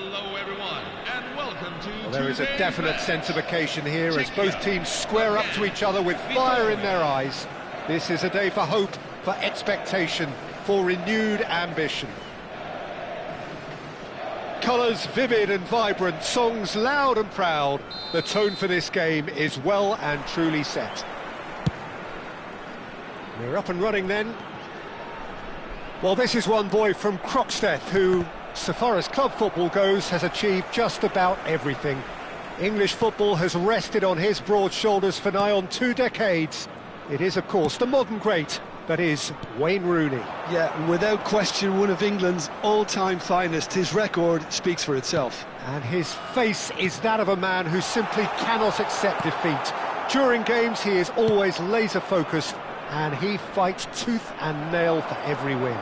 Hello everyone, and welcome to Well, there is a definite match. sense of occasion here as Check both out. teams square up to each other with fire in their eyes. This is a day for hope, for expectation, for renewed ambition. Colours vivid and vibrant, songs loud and proud. The tone for this game is well and truly set. We're up and running then. Well, this is one boy from Croxteth who, so far as club football goes, has achieved just about everything. English football has rested on his broad shoulders for nigh on 2 decades. It is, of course, the modern great that is Wayne Rooney. Yeah, and without question, one of England's all-time finest. His record speaks for itself. And his face is that of a man who simply cannot accept defeat. During games, he is always laser-focused, and he fights tooth and nail for every win.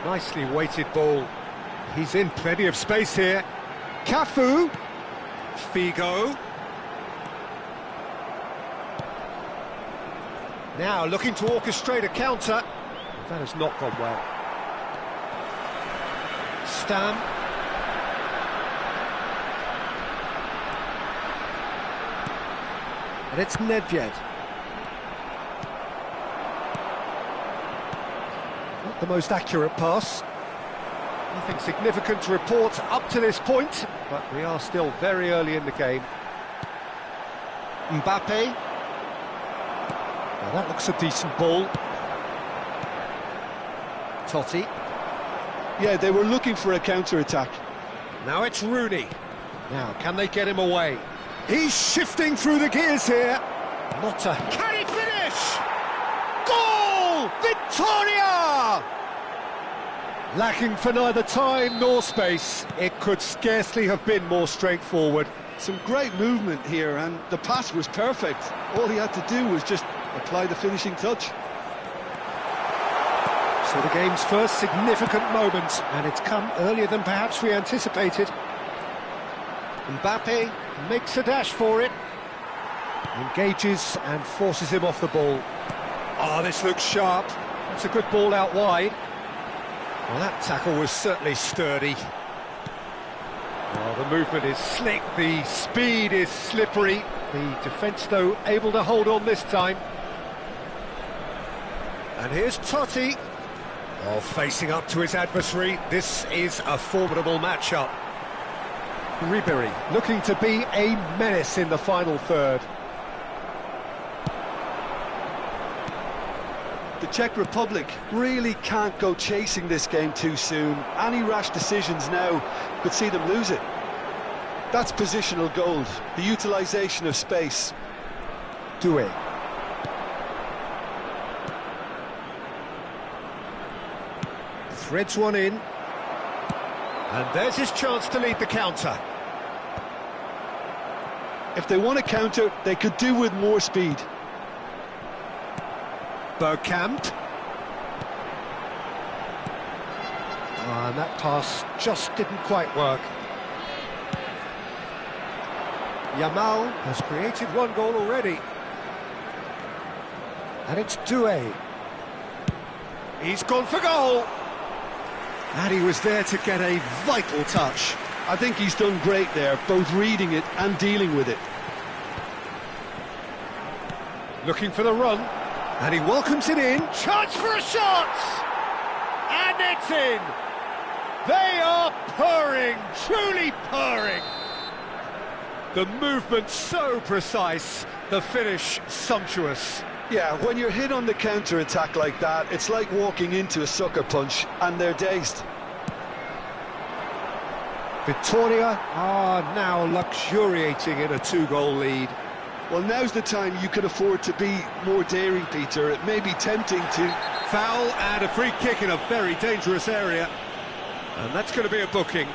Nicely weighted ball. He's in plenty of space here. Cafu. Figo. Now looking to orchestrate a counter. That has not gone well. Stam. And it's Nedved. Not the most accurate pass. Nothing significant to report up to this point, but we are still very early in the game. Mbappe. Now that looks a decent ball. Totti. Yeah, they were looking for a counter-attack. Now it's Rooney. Now, can they get him away? He's shifting through the gears here. Not a... Can he finish? Goal! Victoria! Lacking for neither time nor space. It could scarcely have been more straightforward. Some great movement here, and the pass was perfect. All he had to do was just apply the finishing touch. So the game's first significant moment, and it's come earlier than perhaps we anticipated. Mbappe makes a dash for it. Engages and forces him off the ball. Oh, this looks sharp. That's a good ball out wide. Well, that tackle was certainly sturdy. Well, the movement is slick, the speed is slippery. The defence, though, able to hold on this time. And here's Totti. Oh, facing up to his adversary. This is a formidable matchup. Ribery looking to be a menace in the final third. The Czech Republic really can't go chasing this game too soon. Any rash decisions now could see them lose it. That's positional gold, the utilisation of space. Doué. Threads one in. And there's his chance to lead the counter. If they want to counter, they could do with more speed. Bergkamp. And that pass just didn't quite work. Yamal has created one goal already. And it's Doué. He's gone for goal. And he was there to get a vital touch. I think he's done great there, both reading it and dealing with it. Looking for the run. And he welcomes it in. Chance for a shot! And it's in! They are purring, truly purring. The movement so precise, the finish sumptuous. Yeah, when you're hit on the counter-attack like that, it's like walking into a sucker punch, and they're dazed. Victoria are now luxuriating in a 2-goal lead. Well, now's the time you can afford to be more daring, Peter. It may be tempting to... Foul and a free kick in a very dangerous area. And that's going to be a booking.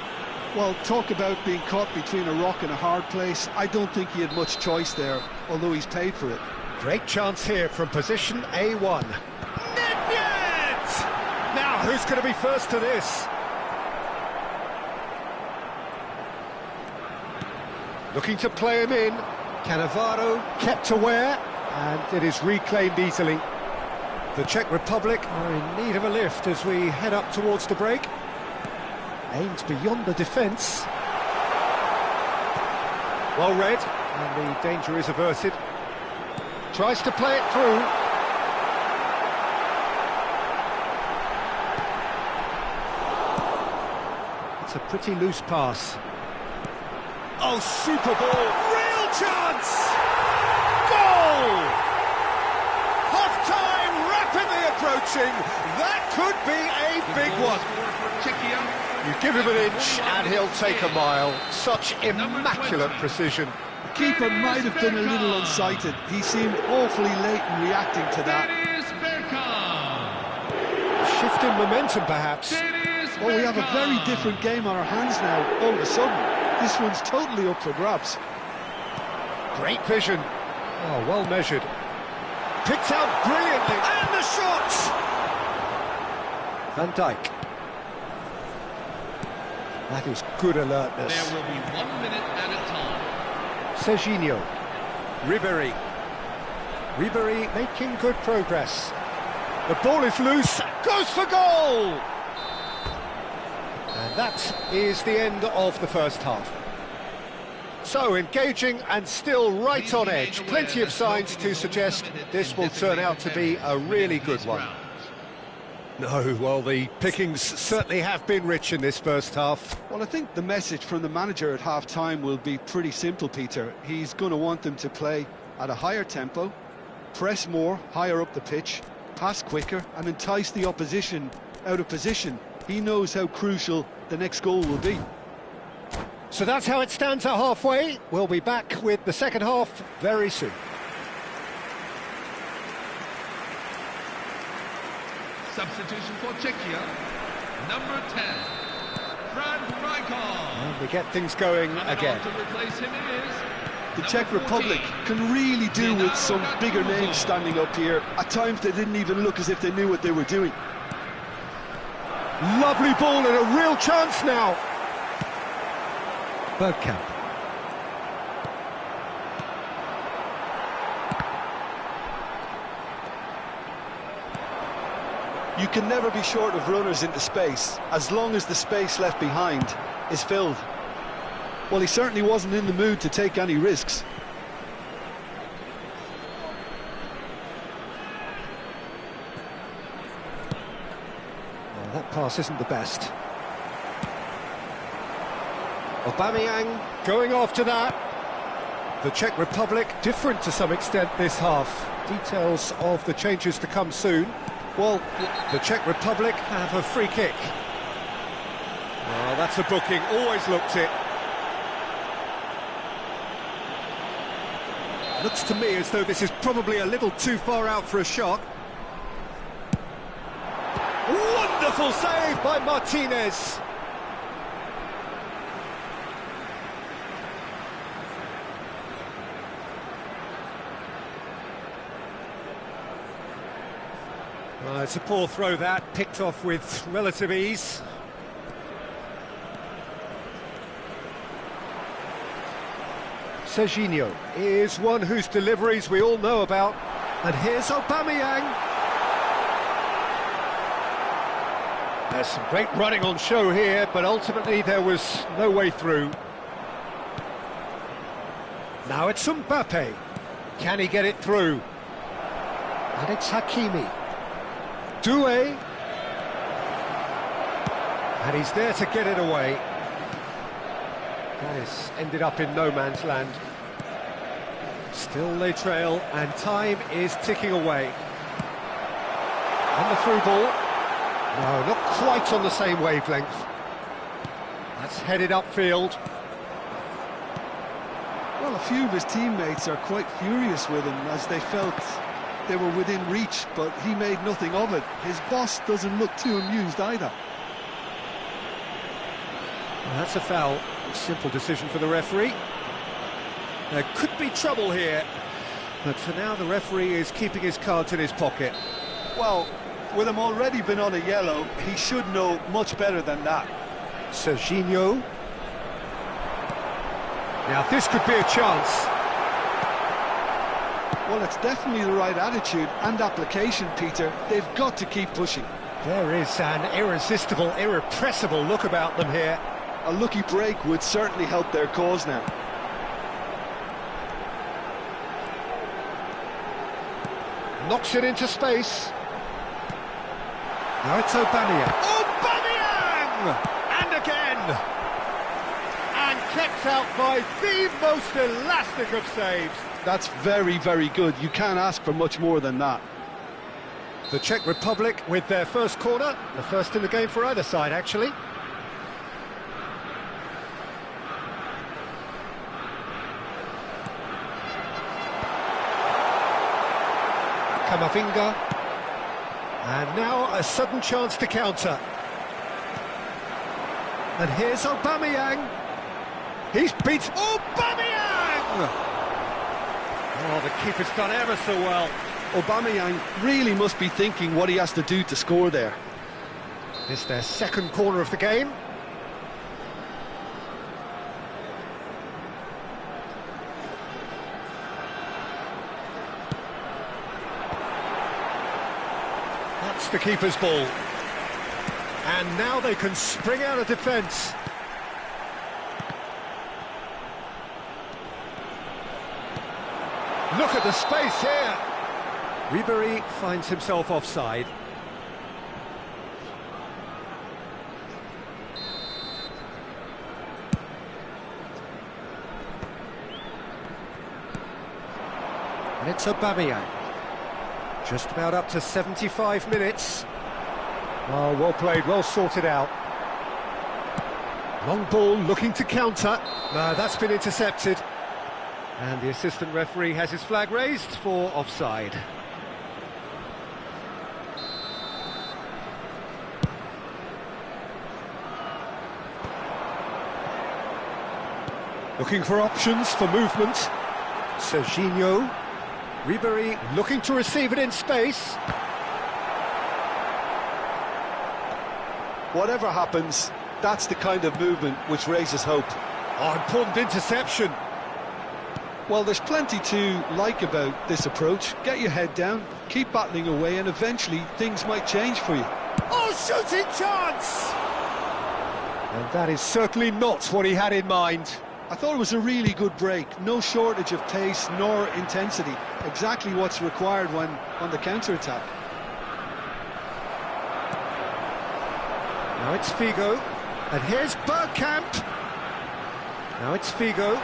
Well, talk about being caught between a rock and a hard place. I don't think he had much choice there, although he's paid for it. Great chance here from position A1. Nedved! Now, who's going to be first to this? Looking to play him in. Cannavaro kept aware, and it is reclaimed easily. The Czech Republic are in need of a lift as we head up towards the break. Aims beyond the defence. Well read, and the danger is averted. Tries to play it through. It's a pretty loose pass. Oh, super ball! Real chance! Goal! Half-time rapidly approaching. That could be a big one. You give him an inch and he'll take a mile. Such immaculate precision. The keeper might have been a little unsighted. He seemed awfully late in reacting to that. Shift in momentum, perhaps. Well, we have a very different game on our hands now, all of a sudden. This one's totally up for grabs. Great vision. Oh, well measured. Picked out brilliantly. And the shot! Van Dijk. That is good alertness. There will be 1 minute at a time. Serginho. Ribéry. Ribéry making good progress. The ball is loose. Goes for goal! And that is the end of the first half. So engaging and still right on edge. Plenty of signs to suggest this will turn out to be a really good one. No, well, the pickings certainly have been rich in this first half. Well, I think the message from the manager at half-time will be pretty simple, Peter. He's going to want them to play at a higher tempo, press more, higher up the pitch, pass quicker, and entice the opposition out of position. He knows how crucial the next goal will be. So that's how it stands at halfway. We'll be back with the second half very soon. Substitution for Czechia, number 10, Frank Rijkaard. And we get things going again. To replace him is the Czech Republic can really do with some bigger names standing up here. At times they didn't even look as if they knew what they were doing. Lovely ball and a real chance now. Bergkamp. You can never be short of runners into space, as long as the space left behind is filled. Well, he certainly wasn't in the mood to take any risks. Well, that pass isn't the best. Aubameyang going after that. The Czech Republic different to some extent this half. Details of the changes to come soon. Well, the Czech Republic have a free kick. Oh, that's a booking, always looked it. Looks to me as though this is probably a little too far out for a shot. Wonderful save by Martinez. It's a poor throw that, picked off with relative ease. Serginho is one whose deliveries we all know about. And here's Aubameyang. There's some great running on show here, but ultimately there was no way through. Now it's Mbappe. Can he get it through? And it's Hakimi. Doué, and he's there to get it away. That has ended up in no man's land. Still they trail, and time is ticking away. And the through ball. No, not quite on the same wavelength. That's headed upfield. Well, a few of his teammates are quite furious with him as they felt they were within reach, but he made nothing of it. His boss doesn't look too amused either. Well, that's a foul. Simple decision for the referee. There could be trouble here, but for now the referee is keeping his cards in his pocket. Well, with him already been on a yellow, he should know much better than that. Serginho. Now this could be a chance. Well, it's definitely the right attitude and application, Peter. They've got to keep pushing. There is an irresistible, irrepressible look about them here. A lucky break would certainly help their cause now. Knocks it into space. Now it's Aubameyang. Aubameyang! And again! And kept out by the most elastic of saves. That's very, very good. You can't ask for much more than that. The Czech Republic with their first corner, the first in the game for either side, actually. Camavinga. And now a sudden chance to counter. And here's Aubameyang. He's beat Aubameyang! Oh, the keeper's done ever so well. Aubameyang really must be thinking what he has to do to score there. This is their second corner of the game. That's the keeper's ball. And now they can spring out of defence. Look at the space here. Ribery finds himself offside. And it's Aubameyang. Just about up to 75 minutes. Oh, well played, well sorted out. Long ball looking to counter. No, that's been intercepted. And the assistant referee has his flag raised for offside. Looking for options for movement. Serginho. Ribery looking to receive it in space. Whatever happens, that's the kind of movement which raises hope. Oh, important interception. Well, there's plenty to like about this approach. Get your head down, keep battling away, and eventually things might change for you. Oh, shooting chance! And that is certainly not what he had in mind. I thought it was a really good break. No shortage of pace nor intensity. Exactly what's required when on the counter-attack. Now it's Figo. And here's Bergkamp. Now it's Figo.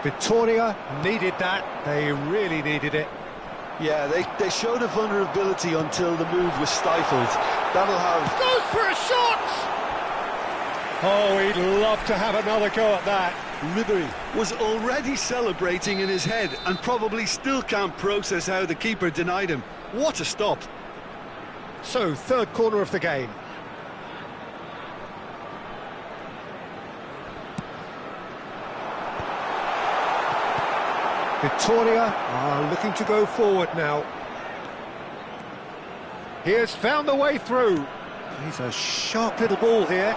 Victoria needed that. They really needed it. Yeah, they showed a vulnerability until the move was stifled. That'll have... Goes for a shot! Oh, he'd love to have another go at that. Ribery was already celebrating in his head and probably still can't process how the keeper denied him. What a stop. So, third corner of the game. Victoria are looking to go forward now. He has found the way through. He's a sharp little ball here.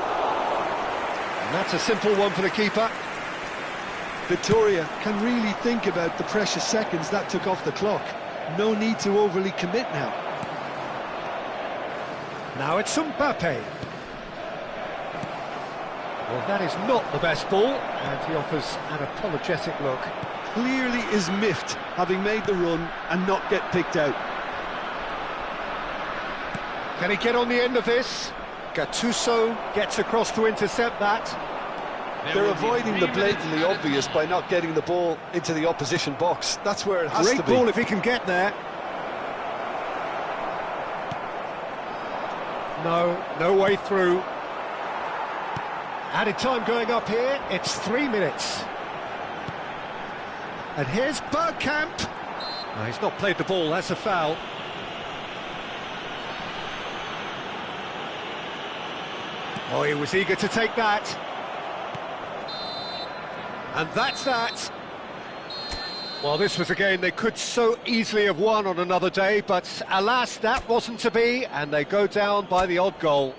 And that's a simple one for the keeper. Victoria can really think about the precious seconds that took off the clock. No need to overly commit now. Now it's Mbappe. Well, that is not the best ball, and he offers an apologetic look. Clearly is miffed, having made the run and not get picked out. Can he get on the end of this? Gattuso gets across to intercept that. They're avoiding the blatantly obvious by not getting the ball into the opposition box. That's where it has to be. Great ball if he can get there. No way through. Added time going up here, it's 3 minutes. And here's Bergkamp. No, he's not played the ball, that's a foul. Oh, he was eager to take that. And that's that. Well, this was a game they could so easily have won on another day, but alas, that wasn't to be, and they go down by the odd goal.